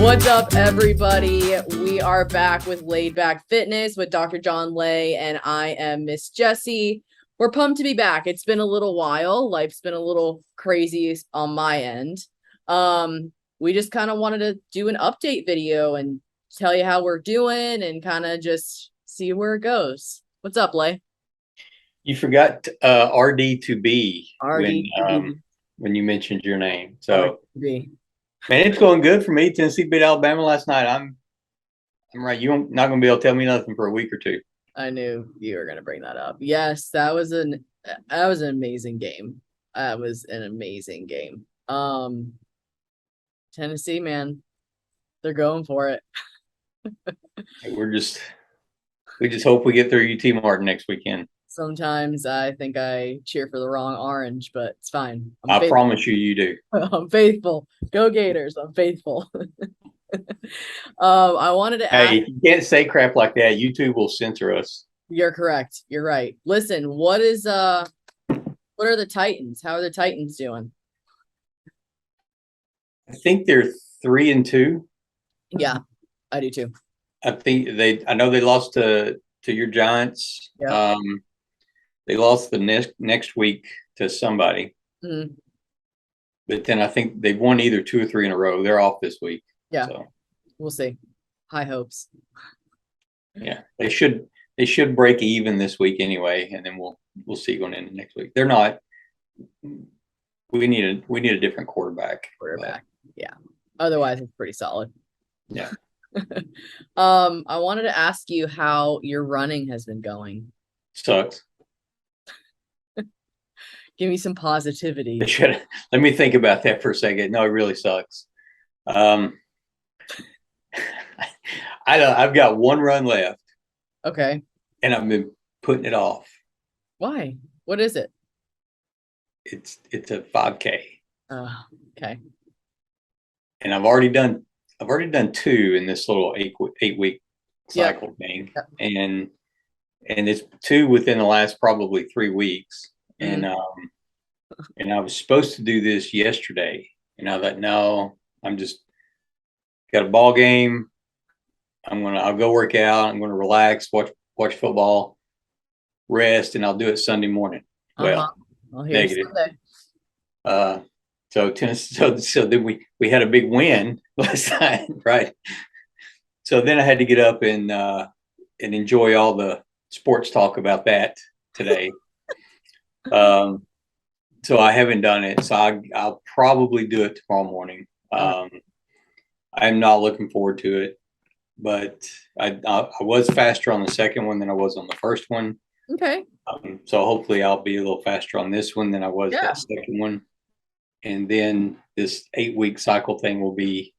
What's up, everybody? We are back with Laid Back Fitness with Dr. John Lay, and I am Miss Jessie. We're pumped to be back. It's been a little while. Life's been a little crazy on my end. We just kind of wanted to do an update video and tell you how we're doing and kind of just see where it goes. What's up, Lay? You forgot RD2B RD2B. when you mentioned your name. So, RD2B. man, it's going good for me. Tennessee beat Alabama last night. I'm right. You're not going to be able to tell me nothing for a week or two. I knew you were going to bring that up. Yes, that was an amazing game. That was an amazing game. Tennessee, man, they're going for it. We just hope we get through UT Martin next weekend. Sometimes I think I cheer for the wrong orange, but it's fine. I promise you do. I'm faithful. Go Gators. I'm faithful. I wanted to ask. Hey, you can't say crap like that. YouTube will censor us. You're correct. You're right. Listen, what are the Titans? How are the Titans doing? I think they're 3-2. Yeah, I do too. I know they lost to your Giants. Yeah. They lost the next week to somebody. Mm-hmm. But then I think they've won either 2 or 3 in a row. They're off this week. Yeah. So we'll see. High hopes. Yeah. They should break even this week anyway, and then we'll see going into next week. They're not. We need a different quarterback. Yeah. Otherwise it's pretty solid. Yeah. I wanted to ask you how your running has been going. Sucks. Give me some positivity. Let me think about that for a second. No, it really sucks. I've got 1 run left. Okay. And I've been putting it off. Why? What is it? It's a 5K. Okay. And I've already done 2 in this little 8-week cycle thing. Yep. And it's 2 within the last probably 3 weeks. And I was supposed to do this yesterday, and I thought, no, I'm just got a ball game. I'll go work out. I'm gonna relax, watch football, rest, and I'll do it Sunday morning. Well, negative. So then we had a big win last night, right? So then I had to get up and enjoy all the sports talk about that today. So I haven't done it. So I'll probably do it tomorrow morning. I'm not looking forward to it, but I was faster on the second one than I was on the first one. Okay. So hopefully I'll be a little faster on this one than I was that second one. And then this 8-week cycle thing will be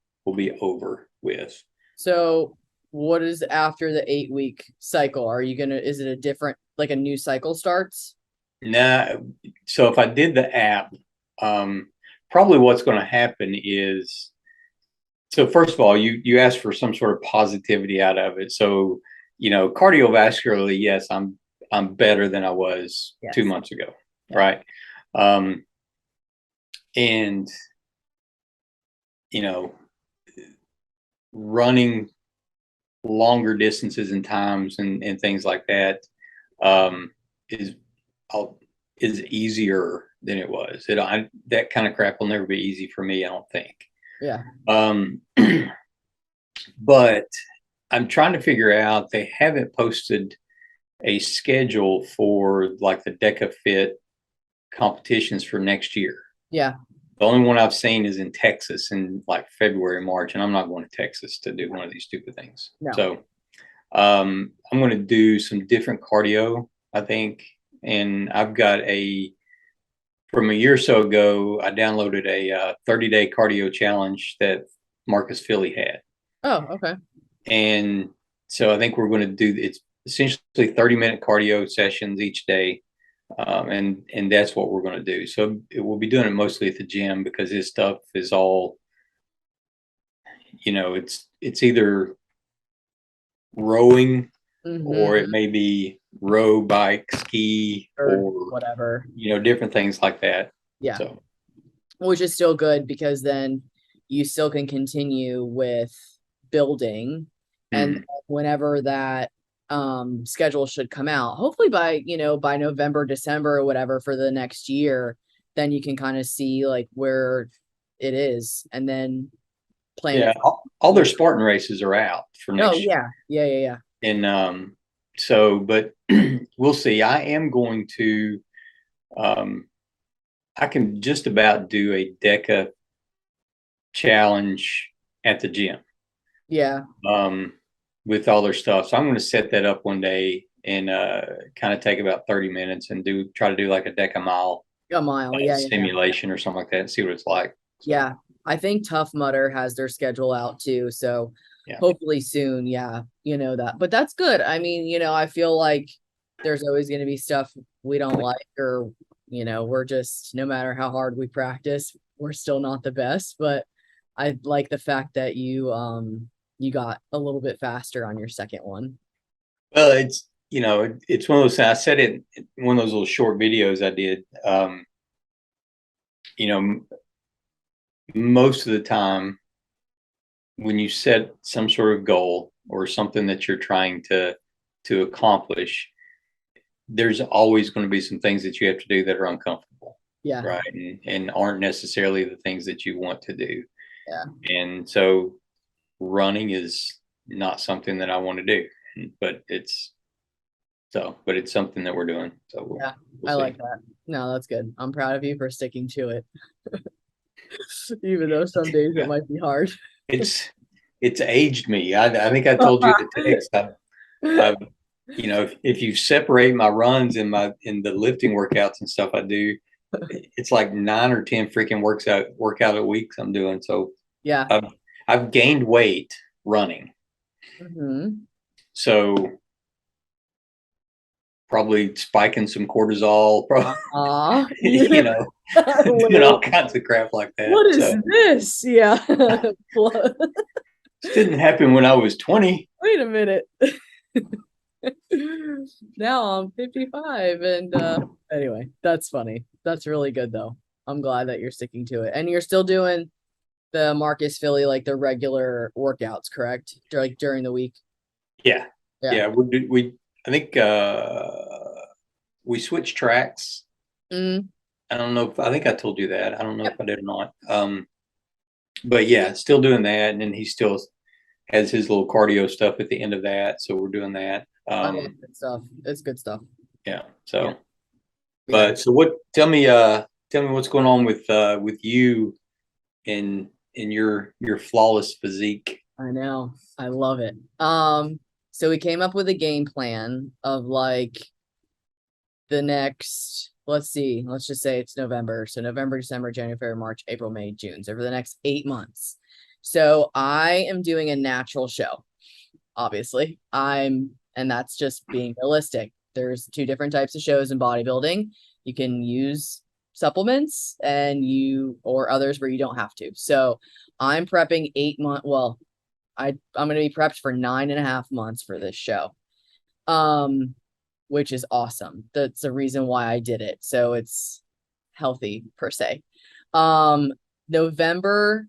over with. So what is after the 8-week cycle? Is it a different, like a new cycle starts? Nah. So if I did the app, probably what's going to happen is, so first of all, you ask for some sort of positivity out of it. So, cardiovascularly, yes, I'm better than I was 2 months ago. Yeah. Right. And, running longer distances and times and things like that, is easier than it was. That kind of crap will never be easy for me, I don't think. Yeah. But I'm trying to figure out, they haven't posted a schedule for like the DECA Fit competitions for next year. Yeah. The only one I've seen is in Texas in like February, March, and I'm not going to Texas to do one of these stupid things. No. So I'm going to do some different cardio, I think. And I've got from a year or so ago, I downloaded a 30-day cardio challenge that Marcus Philly had. Oh, okay. And so I think we're going to do, it's essentially 30-minute cardio sessions each day. And that's what we're going to do. So we'll be doing it mostly at the gym because his stuff is all, it's either rowing or it may be row, bike, ski, or whatever, different things like that. Yeah. So. Which is still good because then you still can continue with building. And whenever that schedule should come out, hopefully by, by November, December or whatever for the next year, then you can kind of see like where it is and then plan Yeah, it. all their Spartan races are out for next year. Yeah. And so, but we'll see. I am going to, I can just about do a DECA challenge at the gym. Yeah. With all their stuff. So I'm going to set that up one day and kind of take about 30 minutes and try to do like a DECA mile. A mile, simulation or something like that and see what it's like. So, yeah. I think Tough Mudder has their schedule out too. So hopefully soon. Yeah. That, but that's good. I mean, I feel like there's always going to be stuff we don't like, or, we're just, no matter how hard we practice, we're still not the best. But I like the fact that you got a little bit faster on your second one. Well, it's one of those things. I said it in one of those little short videos I did. Most of the time when you set some sort of goal or something that you're trying to accomplish, there's always going to be some things that you have to do that are uncomfortable. Yeah. Right. And aren't necessarily the things that you want to do. Yeah. And so running is not something that I want to do, but it's something that we're doing. So we'll I like that. No, that's good. I'm proud of you for sticking to it. Even though some days it might be hard. It's aged me. I think I told you the text. If you separate my runs and the lifting workouts and stuff I do, it's like 9 or 10 freaking workout a week I'm doing. So yeah, I've gained weight running. So probably spiking some cortisol, doing all kinds of crap like that. What is this? Yeah. This didn't happen when I was 20. Wait a minute. Now I'm 55 and anyway, that's funny. That's really good though. I'm glad that you're sticking to it. And you're still doing the Marcus Philly, like the regular workouts, correct? Like during the week. Yeah. I think we switched tracks. I don't know I think I told you that. I don't know if I did or not. But yeah, still doing that. And then he still has his little cardio stuff at the end of that. So we're doing that. Good stuff. It's good stuff. Yeah. So, but so tell me what's going on with you in your flawless physique. I know. I love it. So we came up with a game plan of like the next, let's just say it's November. So November, December, January, February, March, April, May, June. So for the next 8 months. So I am doing a natural show. Obviously, and that's just being realistic. There's 2 different types of shows in bodybuilding. You can use supplements or others where you don't have to. So I'm prepping 8 months. Well, I'm going to be prepped for 9.5 months for this show. Which is awesome. That's the reason why I did it. So it's healthy per se. November.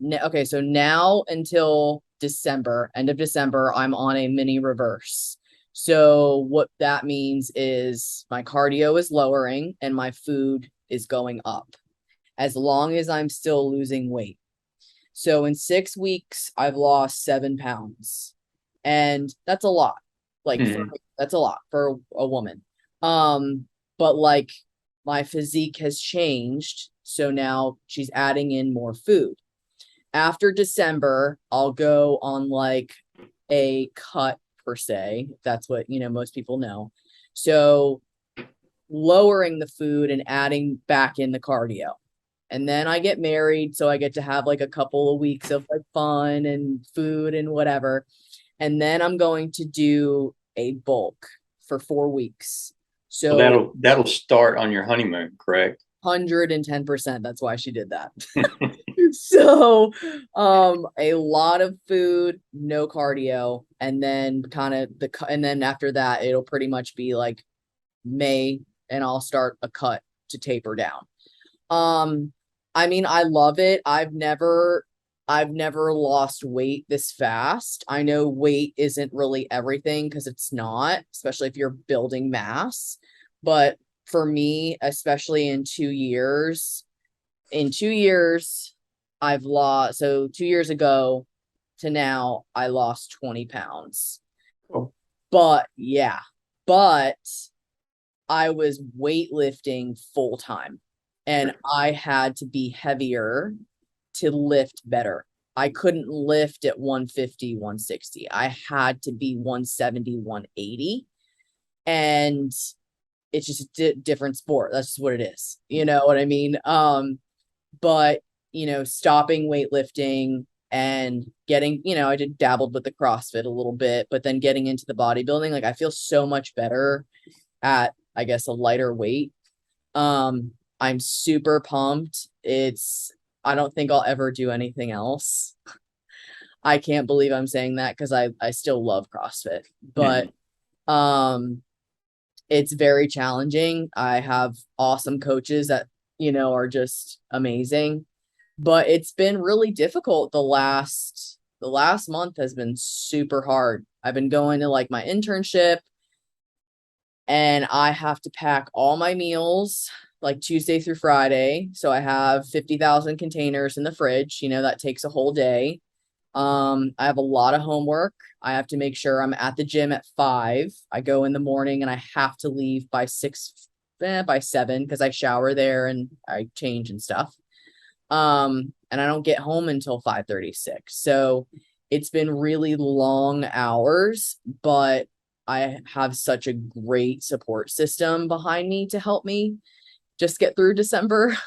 Okay. So now until December, end of December, I'm on a mini reverse. So what that means is my cardio is lowering and my food is going up as long as I'm still losing weight. So in 6 weeks, I've lost 7 pounds and that's a lot. Like that's a lot for a woman. But like my physique has changed. So now she's adding in more food. After December, I'll go on like a cut per se. That's what, most people know. So lowering the food and adding back in the cardio. And then I get married. So I get to have like a couple of weeks of like fun and food and whatever. And then I'm going to do a bulk for 4 weeks. So that'll start on your honeymoon, correct? 110%. That's why she did that. So a lot of food, no cardio, and then and then after that it'll pretty much be like May and I'll start a cut to taper down. I mean, I love it. I've never I've never lost weight this fast. I know weight isn't really everything because it's not, especially if you're building mass. But for me, especially in 2 years, I've lost. So 2 years ago to now, I lost 20 pounds. Oh. But yeah, but I was weightlifting full time and I had to be heavier to lift better. I couldn't lift at 150, 160. I had to be 170, 180. And it's just a different sport. That's just what it is. You know what I mean? But stopping weightlifting and getting, I did dabbled with the CrossFit a little bit, but then getting into the bodybuilding, like I feel so much better at, I guess, a lighter weight. I'm super pumped. I don't think I'll ever do anything else. I can't believe I'm saying that because I still love CrossFit, but it's very challenging. I have awesome coaches that, are just amazing, but it's been really difficult. The last month has been super hard. I've been going to like my internship and I have to pack all my meals like Tuesday through Friday. So I have 50,000 containers in the fridge, that takes a whole day. I have a lot of homework. I have to make sure I'm at the gym at 5. I go in the morning and I have to leave by 6, by 7, because I shower there and I change and stuff. And I don't get home until 5:36. So it's been really long hours, but I have such a great support system behind me to help me just get through December.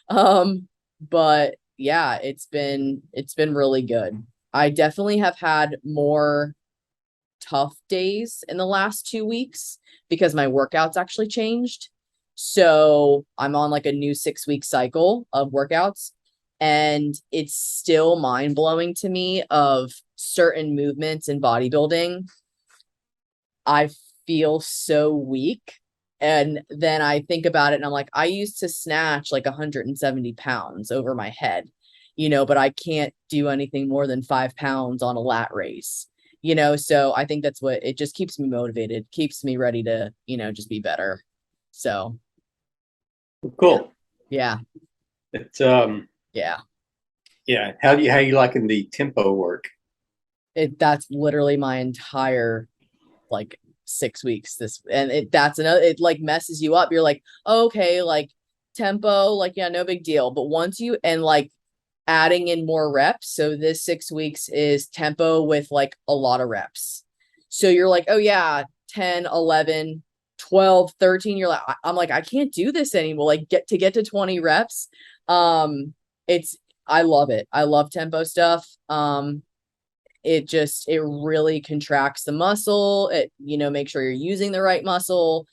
But yeah, it's been really good. I definitely have had more tough days in the last 2 weeks because my workouts actually changed. So I'm on like a new 6-week cycle of workouts, and it's still mind blowing to me of certain movements in bodybuilding. I feel so weak. And then I think about it and I'm like, I used to snatch like 170 pounds over my head, but I can't do anything more than 5 pounds on a lat race, so I think that's what it just keeps me motivated, keeps me ready to, just be better. So Cool. yeah. It's Yeah. yeah. How you liking the tempo work? That's literally my entire like 6 weeks that's another, it like messes you up. You're like, oh, okay, like tempo, like, yeah, no big deal. But once you and like adding in more reps, so this 6 weeks is tempo with like a lot of reps. So you're like, oh yeah, 10, 11, 12, 13. You're like, I'm like, I can't do this anymore. Like get to 20 reps. It's I love it. I love tempo stuff. It really contracts the muscle. It, make sure you're using the right muscle.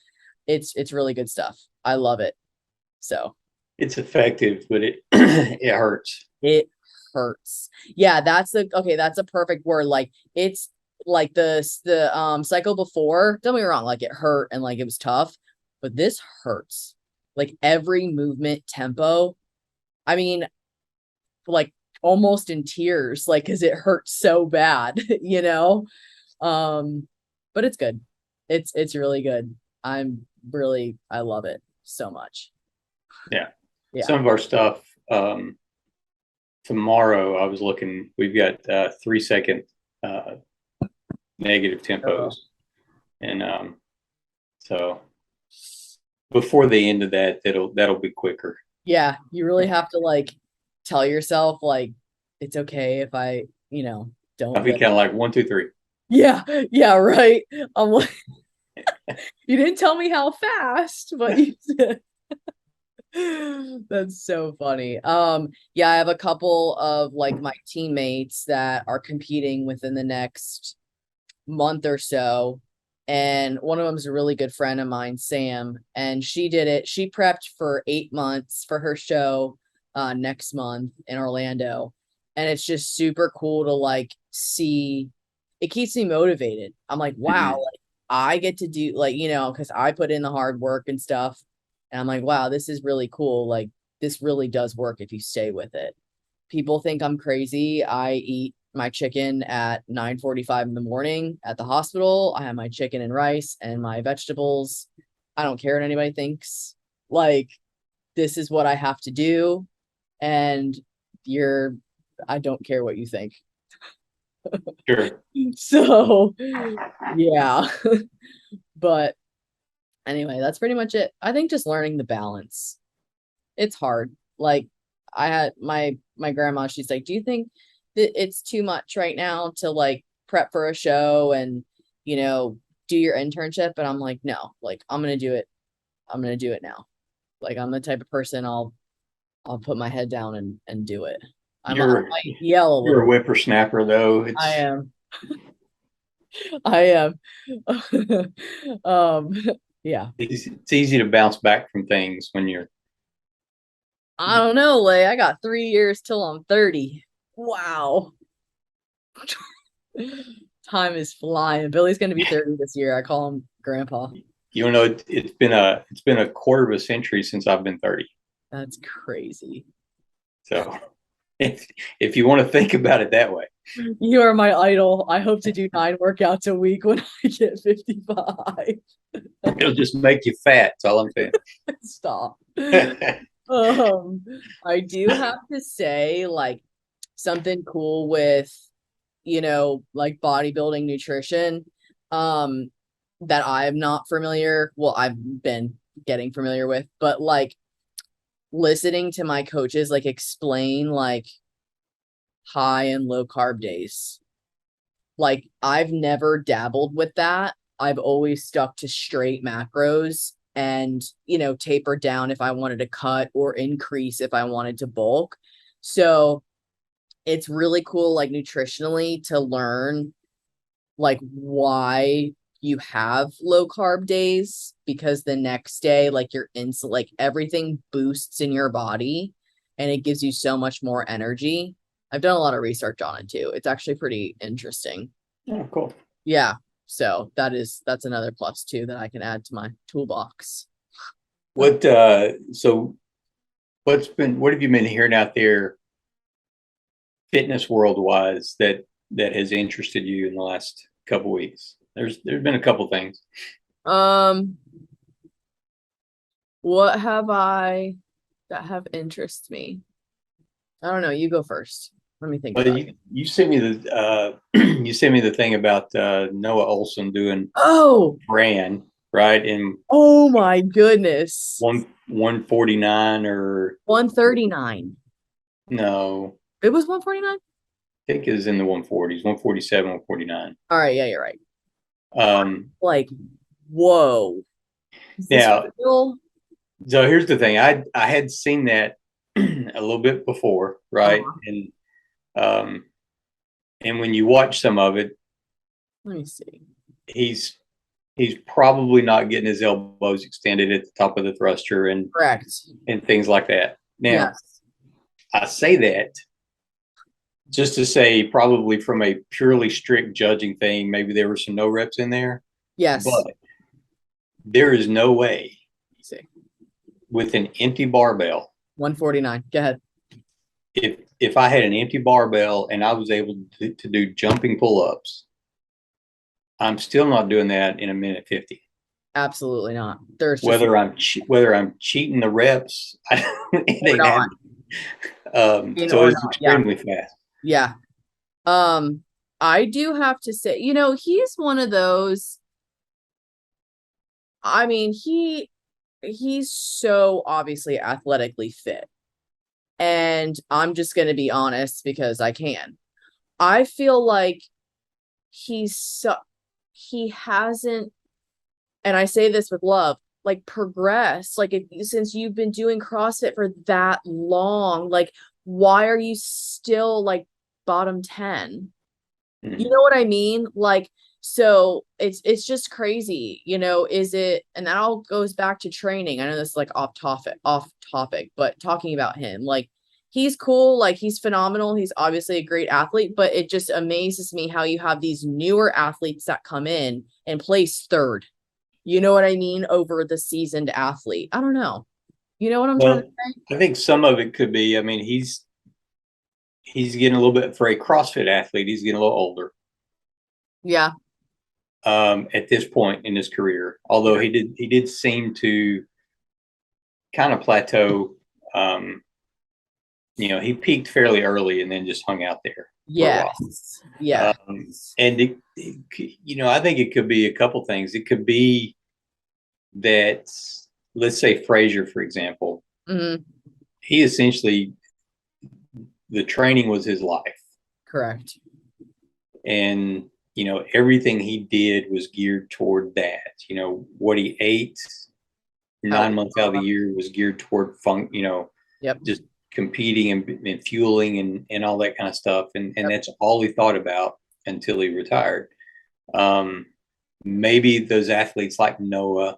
It's really good stuff. I love it. So it's effective, but it it hurts. it hurts. Yeah, that's a perfect word. Like it's like the cycle before, don't get me wrong, like it hurt and like it was tough, but this hurts. Like every movement tempo. I mean, like almost in tears, like because it hurts so bad, but it's good. It's really good. I love it so much. Yeah. Yeah. Some of our stuff, tomorrow I was looking, we've got 3-second negative tempos. And so before the end of that, that'll be quicker. Yeah, you really have to like tell yourself like it's okay if I, don't I'll be kind of like 1, 2, 3. Yeah, yeah, right. I'm like, you didn't tell me how fast, but you did. That's so funny. Yeah, I have a couple of like my teammates that are competing within the next month or so. And one of them is a really good friend of mine, Sam, and she did it. She prepped for 8 months for her show next month in Orlando. And it's just super cool to like see. It keeps me motivated. I'm like, wow, like I get to do like, because I put in the hard work and stuff. And I'm like, wow, this is really cool. Like this really does work if you stay with it. people think I'm crazy. I eat my chicken at 9:45 in the morning at the hospital. I have my chicken and rice and my vegetables. I don't care what anybody thinks. Like, this is what I have to do. And I don't care what you think. Sure. So, yeah. But anyway, that's pretty much it. I think just learning the balance. It's hard. Like, I had my grandma, she's like, "Do you think that it's too much right now to like prep for a show and, do your internship?" And I'm like, "No, like I'm going to do it. I'm going to do it now." Like, I'm the type of person I'll put my head down and do it. I might yell a You're a little. whippersnapper though. I am. I am. um yeah. It's easy to bounce back from things when you're. I don't know, Lay. I got 3 years till I'm 30. Wow. Time is flying. Billy's gonna be 30 this year. I call him grandpa. It's been a quarter of a century since I've been 30. That's crazy. So if you want to think about it that way. You are my idol. I hope to do 9 workouts a week when I get 55. It'll just make you fat. That's all I'm saying. Stop. I do have to say, like, something cool with, like bodybuilding nutrition, that I'm not familiar. Well, I've been getting familiar with, but like listening to my coaches like explain like high and low carb days. Like, I've never dabbled with that. I've always stuck to straight macros and, taper down if I wanted to cut or increase if I wanted to bulk. So it's really cool, like nutritionally, to learn like why you have low carb days, because the next day, like your insulin, like everything boosts in your body and it gives you so much more energy. I've done a lot of research on it too. It's actually pretty interesting. Oh, cool. Yeah. So that's another plus too that I can add to my toolbox. What have you been hearing out there fitness world wise that has interested you in the last couple weeks? There's been a couple things. What have I that have interest me? I don't know. You go first. Let me think about it. You sent me the you sent me the thing about Noah Olson doing brand, right? And oh my goodness. 149 or 139. No. It was 149? I think it was in the 140s, 147, 149. All right, yeah, you're right. Like, whoa. Now, so here's the thing. I had seen that a little bit before, right? And when you watch some of it, let me see. He's probably not getting his elbows extended at the top of the thruster and correct and things like that. Now, yes. I say that just to say, probably from a purely strict judging thing, maybe there were some no reps in there. Yes. But there is no way with an empty barbell. 149. Go ahead. If I had an empty barbell and I was able to do jumping pull-ups, I'm still not doing that in a minute 50. Absolutely not. There's whether I'm cheating the reps, it ain't happening. So it's extremely fast. Yeah. I do have to say, he's one of those. I mean, he's so obviously athletically fit. And I'm just going to be honest because I can. I feel like he hasn't, and I say this with love, like progressed. Like, since you've been doing CrossFit for that long, like, why are you still like bottom 10? You know what I mean? Like, so it's just crazy, is it? And that all goes back to training. I know this is like off topic, but talking about him, like, he's cool, like he's phenomenal. He's obviously a great athlete, but it just amazes me how you have these newer athletes that come in and place third. You know what I mean? Over the seasoned athlete. I don't know. You know what I'm trying to say? I think some of it could be, I mean, he's he's getting a little bit, for a CrossFit athlete, he's getting a little older. Yeah. At this point in his career, although he did seem to kind of plateau. He peaked fairly early and then just hung out there for a while. Yeah. And I think it could be a couple things. It could be that, let's say Frazier, for example, he essentially, the training was his life. Correct. And, everything he did was geared toward that. What he ate 9 months out of the year was geared toward just competing and fueling and all that kind of stuff. And that's all he thought about until he retired. Maybe those athletes like Noah,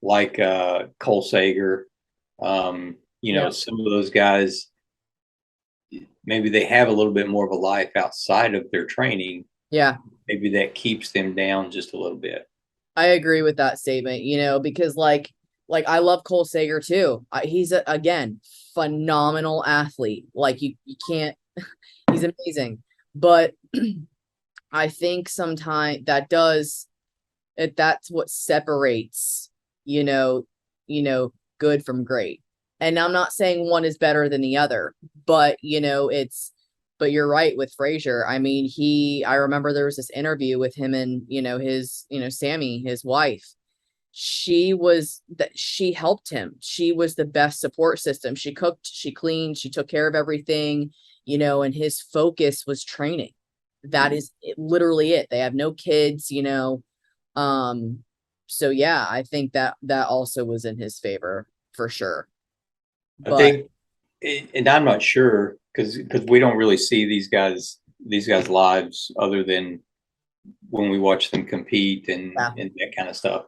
like Cole Sager, some of those guys, maybe they have a little bit more of a life outside of their training. Yeah. Maybe that keeps them down just a little bit. I agree with that statement, because like I love Cole Sager too. He's again, phenomenal athlete. Like you can't, he's amazing. But I think sometimes that's what separates, good from great. And I'm not saying one is better than the other, but but you're right with Frazier. I mean, I remember there was this interview with him and, his, Sammy, his wife. She helped him. She was the best support system. She cooked, she cleaned, she took care of everything, and his focus was training. That is literally it. They have no kids, so yeah, I think that also was in his favor for sure. I think, and I'm not sure because we don't really see these guys' lives other than when we watch them compete and that kind of stuff.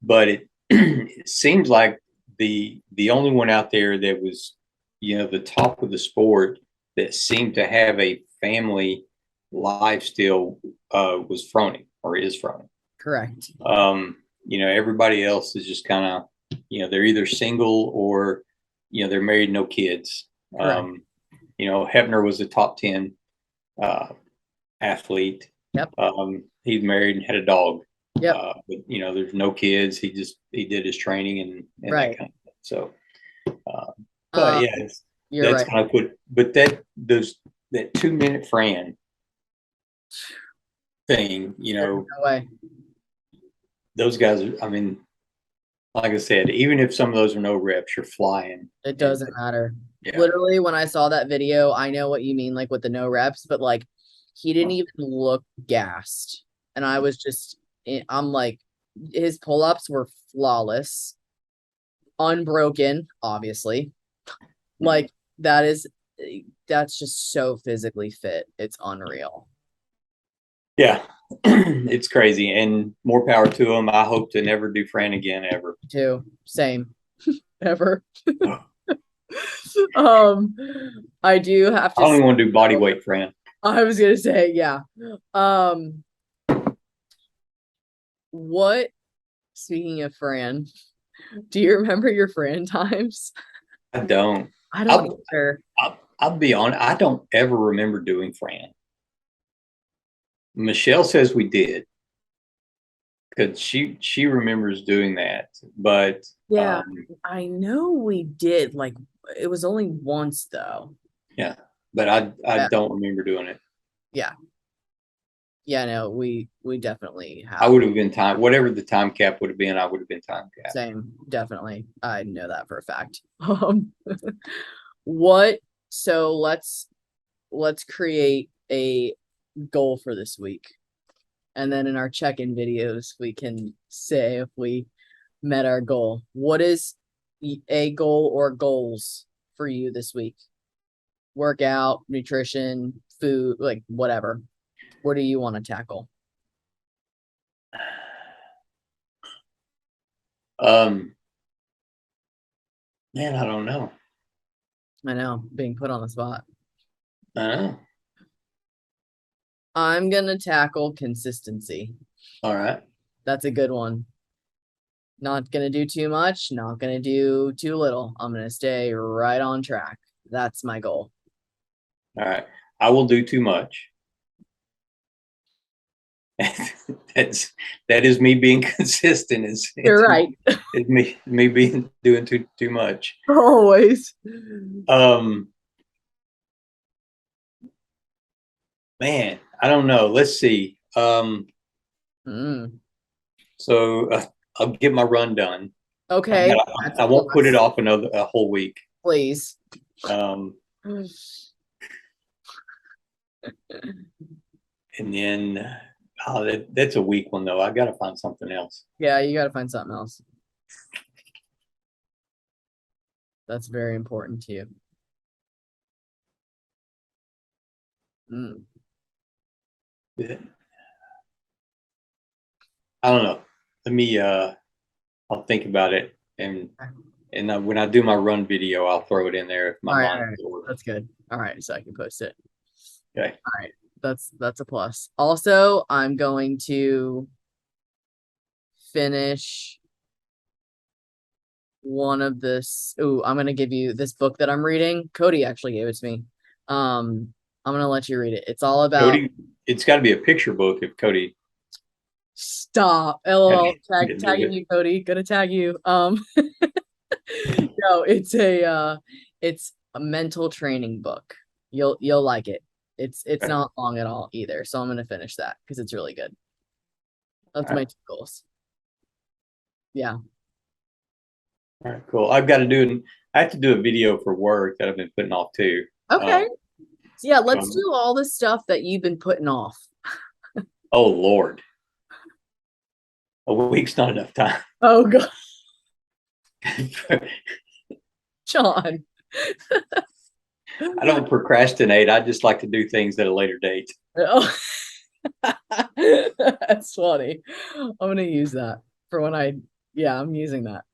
But it seems like the only one out there that was, the top of the sport that seemed to have a family life still was Froning, or is Froning. Correct. Everybody else is just kind of, they're either single or, they're married, no kids. Hebner was a top 10 athlete. Yep. He's married and had a dog. Yep. But there's no kids. He did his training and that kind of thing. So, but yeah, that's kind of good. But that 2-minute Fran thing, no way. Those guys are, I mean, like I said, even if some of those are no reps, you're flying. It doesn't matter. Yeah. Literally, when I saw that video, I know what you mean, like with the no reps, but like he didn't even look gassed. And I was just, I'm like, his pull-ups were flawless, unbroken, obviously. Like that's just so physically fit. It's unreal. Yeah, it's crazy, and more power to him. I hope to never do Fran again, ever. Too. Same. Ever. I do have to. I only want to do body weight Fran. I was gonna say, yeah. What? Speaking of Fran, do you remember your Fran times? I don't. I don't either. I'll be honest. I don't ever remember doing Fran. Michelle says we did because she remembers doing that, but yeah, I know we did. Like it was only once though. Yeah, but I don't remember doing it. Yeah. Yeah, no, we definitely have. I would have been whatever the time cap would have been, I would have been time cap. Same, definitely. I know that for a fact. So let's create a goal for this week. And then in our check-in videos, we can say if we met our goal. What is a goal or goals for you this week? Workout, nutrition, food, like whatever. What do you want to tackle? Man, I don't know. I know, being put on the spot. I know. I'm gonna tackle consistency. All right. That's a good one. Not gonna do too much, not gonna do too little. I'm gonna stay right on track. That's my goal. All right. I will do too much. That is me being consistent. You're right. It's me being doing too much. Always. Man, I don't know. Let's see. Mm. So I'll get my run done. Okay. I won't put it off a whole week. Please. Um, and then that's a weak one though. I got to find something else. Yeah, you got to find something else. That's very important to you. Mm. I don't know. Let me. I'll think about it, and when I do my run video, I'll throw it in there if my mind. Right. That's good. All right, so I can post it. Okay. All right, that's a plus. Also, I'm going to finish one of this. Ooh, I'm gonna give you this book that I'm reading. Cody actually gave it to me. I'm gonna let you read it. It's all about Cody. It's got to be a picture book if Cody. Stop. LOL. Tagging you, Cody. Gonna tag you. No, it's a mental training book. You'll like it. It's not long at all either. So I'm gonna finish that because it's really good. That's my 2 goals. Yeah. All right, cool. I've got to do I have to do a video for work that I've been putting off too. Okay. So yeah, let's do all the stuff that you've been putting off. Oh Lord. A week's not enough time. Oh God. John. I don't procrastinate. I just like to do things at a later date. Oh. That's funny. I'm gonna use that for when I'm using that.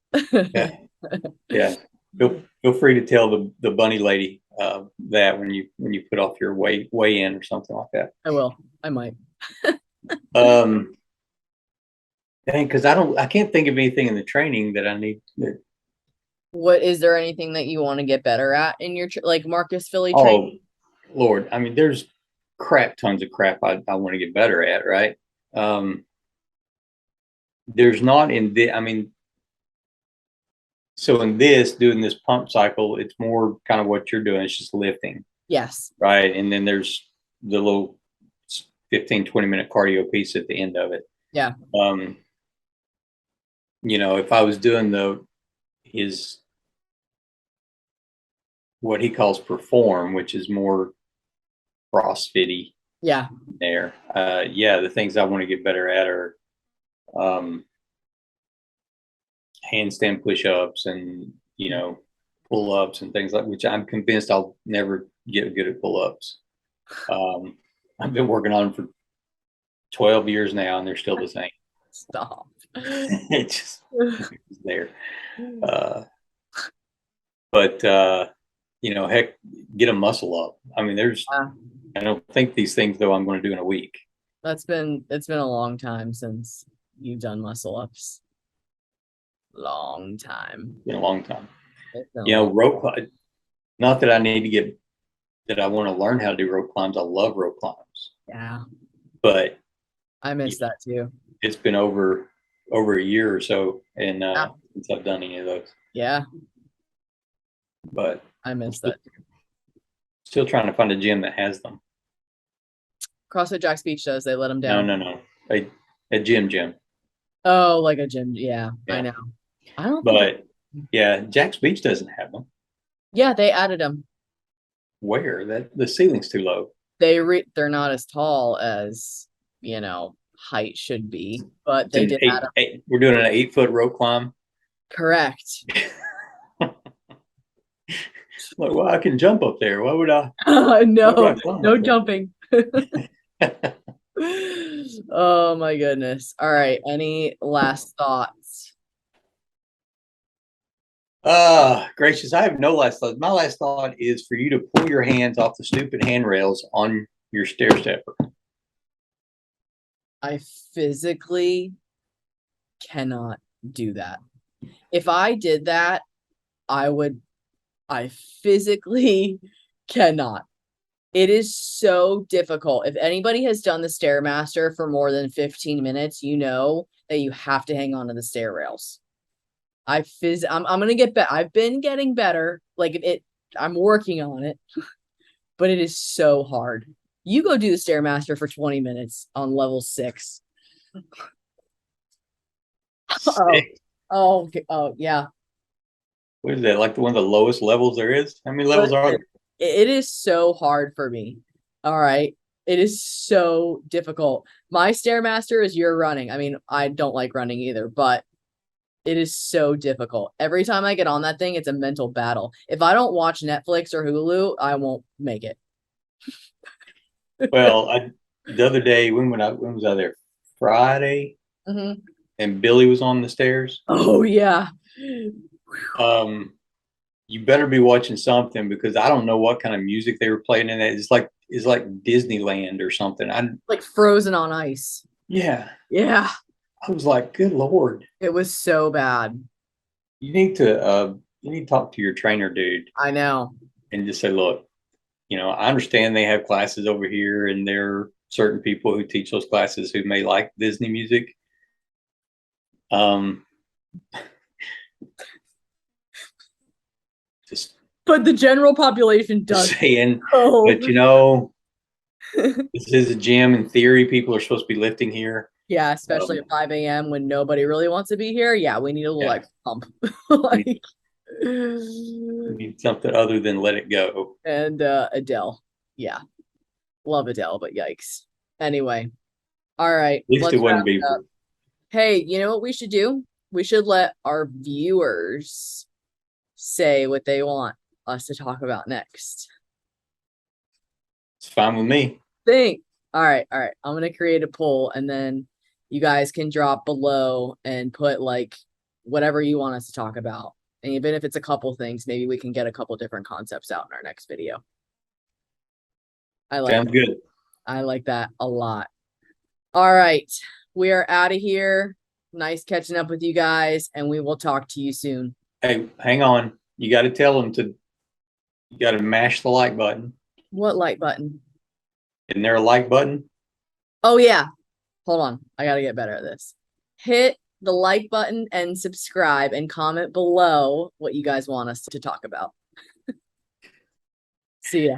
Yeah. Feel free to tell the bunny lady that when you put off your weigh in or something like that. I will. I might. Because I can't think of anything in the training that I need. What is there anything that you want to get better at in your like Marcus Philly training? Oh Lord, I mean, there's tons of crap I want to get better at, right? There's not in the, I mean, so in doing this pump cycle, it's more kind of what you're doing. It's just lifting. Yes. Right. And then there's the little 15-20 minute cardio piece at the end of it. Yeah. If I was doing his what he calls perform, which is more CrossFit-y. Yeah. There. The things I want to get better at are handstand push-ups and pull-ups and things like, which I'm convinced I'll never get good at pull-ups. I've been working on them for 12 years now and they're still the same. Stop. It's there. But heck, get a muscle up. I mean, I don't think these things though I'm going to do in a week. It's been a long time since you've done muscle ups. Long time. Been a long time. Rope climb. Not that I need to that I want to learn how to do rope climbs. I love rope climbs. Yeah. But I miss that too. It's been over a year or so and since I've done any of those. Yeah. But I miss that too. Still trying to find a gym that has them. CrossFit Jack's Beach does. They let them down. No. A gym. Oh, like a gym. Yeah. I know. I don't. But Jack's Beach doesn't have them. Yeah, they added them. Where? The ceiling's too low. They're not as tall as height should be, but they did add them. We're doing an 8-foot rope climb. Correct. Like, well, I can jump up there. Why would I? No jumping. Oh my goodness. All right. Any last thoughts? Gracious, I have no last thought. My last thought is for you to pull your hands off the stupid handrails on your stair stepper. I physically cannot do that. If I did that, I physically cannot. It is so difficult. If anybody has done the Stairmaster for more than 15 minutes, you know that you have to hang on to the stair rails. I'm gonna get better. I've been getting better. I'm working on it, but it is so hard. You go do the Stairmaster for 20 minutes on level 6. Oh, yeah. What is that? Like one of the lowest levels there is? How many levels are there? It is so hard for me. All right. It is so difficult. My Stairmaster is you're running. I mean, I don't like running either, but it is so difficult. Every time I get on that thing, it's a mental battle. If I don't watch Netflix or Hulu, I won't make it. Well, the other day, when was I there? Friday, Mm-hmm. and Billy was on the stairs. Oh yeah. You better be watching something because I don't know what kind of music they were playing in that. It's like Disneyland or something. Like Frozen on Ice. Yeah. Yeah. I was like, good Lord. It was so bad. You need to talk to your trainer, dude. I know. And just say, look, I understand they have classes over here and there are certain people who teach those classes who may like Disney music. But the general population does. Saying, but this is a gym. In theory, people are supposed to be lifting here. Yeah, especially at 5 a.m. when nobody really wants to be here. Yeah, we need a little pump. We need something other than Let It Go. And Adele. Yeah. Love Adele, but yikes. Anyway. All right. At least it wouldn't be. Hey, you know what we should do? We should let our viewers say what they want us to talk about next. It's fine with me. All right. I'm gonna create a poll and then you guys can drop below and put like whatever you want us to talk about. And even if it's a couple things, maybe we can get a couple different concepts out in our next video. Sounds good. I like that a lot. All right. We are out of here. Nice catching up with you guys, and we will talk to you soon. Hey, hang on. You got to tell them you got to mash the like button. What like button? Isn't there a like button? Oh, yeah. Hold on. I got to get better at this. Hit the like button and subscribe and comment below what you guys want us to talk about. See ya.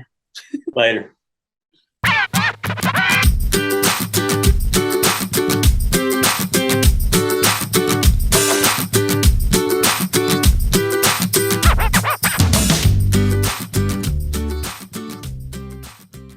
Later.